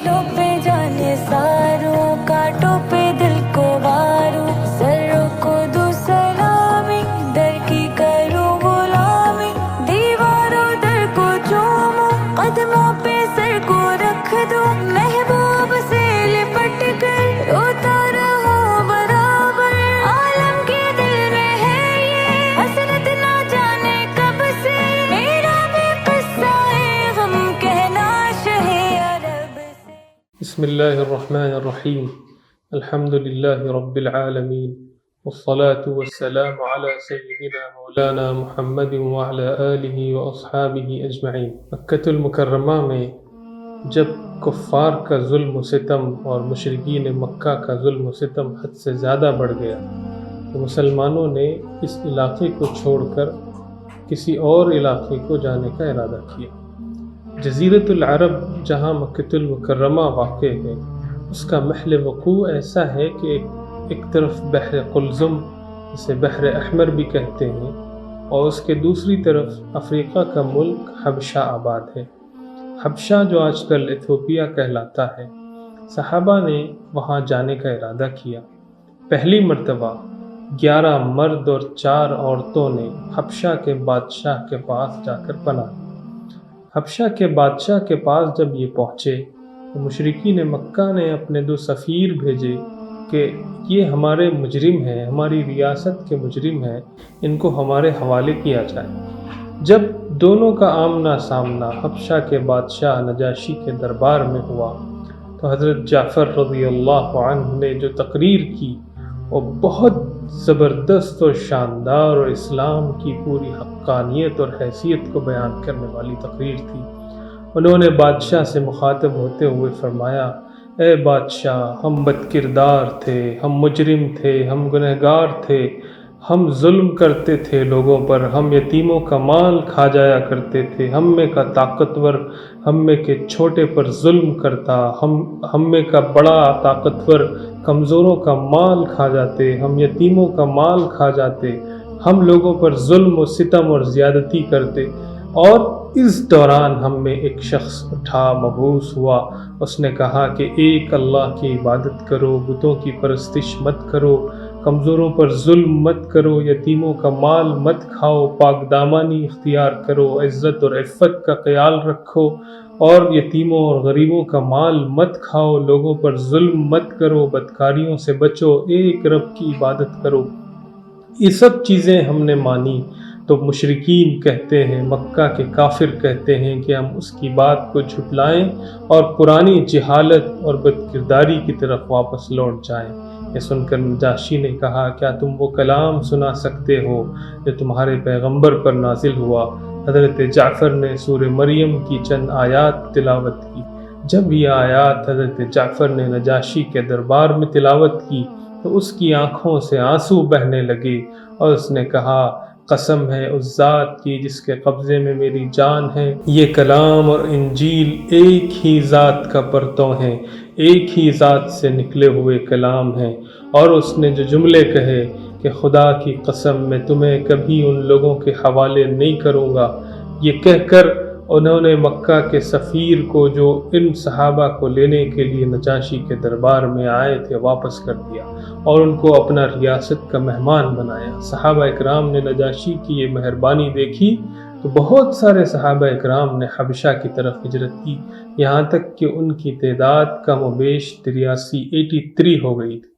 लो पे जाने सारों काटो पे दिल को वारूं सरों को दूं सलामी दर की करूं गुलामी दीवारों दर को चूमूं कदमों पे सर को रख दूं महबूब से लिपट कर रोता रहो बराबर आलम के दिल में है ये हसरत ना जाने कब से मेरा भी किस्सा है गम कहना शहे अरब से। बिस्मिल्लाहिर्रहमानिर्रहीम अल्हम्दुलिल्लाहि रब्बिल आलमीन वस्सलातु वस्सलामु अला सय्यिदिना मौलाना मुहम्मद व अला आलिहि व अस्हाबिहि अजमईन। मक्कतुल मुकर्रमा में जब कुफ़ार का जुल्म सितम और मुशरिकीन मक्का का जुल्म सितम हद से ज़्यादा बढ़ गया तो मुसलमानों ने इस इलाक़े को छोड़कर किसी और इलाक़े को जाने का इरादा किया। जज़ीरतुल अरब जहाँ मक्कतुल मुकर्रमा वाक़ है उसका महल वक़ू ऐसा है कि एक तरफ बहर कुल्ज़ुम जिसे बहर अहमर भी कहते हैं और उसके दूसरी तरफ अफ़्रीका का मुल्क हबशा आबाद है। हबशा जो आजकल इथियोपिया कहलाता है, सहाबा ने वहाँ जाने का इरादा किया। पहली मर्तबा 11 मर्द और 4 औरतों ने हबशा के बादशाह के पास जाकर पनाह ली। हबशा के बादशाह के पास जब ये पहुँचे तो मुशरिकीन मक्का ने अपने 2 सफ़ीर भेजे कि ये हमारे मुजरिम हैं, हमारी रियासत के मुजरिम हैं, इनको हमारे हवाले किया जाए। जब दोनों का आमना सामना हबशा के बादशाह नजाशी के दरबार में हुआ तो हज़रत जाफ़र रज़ियल्लाहु अन्हु ने जो तकरीर की वो बहुत ज़बरदस्त और शानदार और इस्लाम की पूरी हक़्क़ानियत और हैसियत को बयान करने वाली तकरीर थी। उन्होंने बादशाह से मुखातब होते हुए फरमाया, ए बादशाह, हम बदकिरदार थे, हम मुजरिम थे, हम गुनहगार थे, हम जुल्म करते थे लोगों पर, हम यतीमों का माल खा जाया करते थे, हम में का ताकतवर हम में के छोटे पर जुल्म करता, हम में का बड़ा ताकतवर कमज़ोरों का माल खा जाते, हम यतीमों का माल खा जाते, हम लोगों पर जुल्म और सितम और ज़्यादती करते। और इस दौरान हम में एक शख्स उठा, मबूस हुआ, उसने कहा कि एक अल्लाह की इबादत करो, बुतों की परस्तिश मत करो, कमज़ोरों पर जुल्म मत करो, यतीमों का माल मत खाओ, पाकदामानी इख्तियार करो, इज़्ज़त और इफ़्फ़त का ख़याल रखो और यतीमों और गरीबों का माल मत खाओ, लोगों पर जुल्म मत करो, बदकारियों से बचो, एक रब की इबादत करो। ये सब चीज़ें हमने मानी तो मुशरिकीन कहते हैं, मक्का के काफिर कहते हैं कि हम उसकी बात को झुटलाएं और पुरानी जहालत और बदकिरदारी की तरफ वापस लौट जाएं। ये सुनकर नजाशी ने कहा, क्या तुम वो कलाम सुना सकते हो जो तुम्हारे पैगंबर पर नाजिल हुआ? हज़रत जाफ़र ने सूरह मरियम की चंद आयात तिलावत की। जब ये आयात हज़रत जाफ़र ने नजाशी के दरबार में तिलावत की तो उसकी आँखों से आंसू बहने लगे और उसने कहा, कसम है उस ज़ात की जिसके कब्ज़े में मेरी जान है, ये कलाम और इंजील एक ही ज़ात का परतों है, एक ही ज़ात से निकले हुए कलाम हैं। और उसने जो जुमले कहे कि खुदा की कसम मैं तुम्हें कभी उन लोगों के हवाले नहीं करूँगा, ये कहकर उन्होंने मक्का के सफ़ीर को जो इन सहाबा को लेने के लिए नजाशी के दरबार में आए थे वापस कर दिया और उनको अपना रियासत का मेहमान बनाया। सहाबा इकराम ने नजाशी की ये मेहरबानी देखी तो बहुत सारे सहाबा इकराम ने हबशा की तरफ हिजरत की, यहाँ तक कि उनकी तादाद कम व बेश 83 हो गई थी।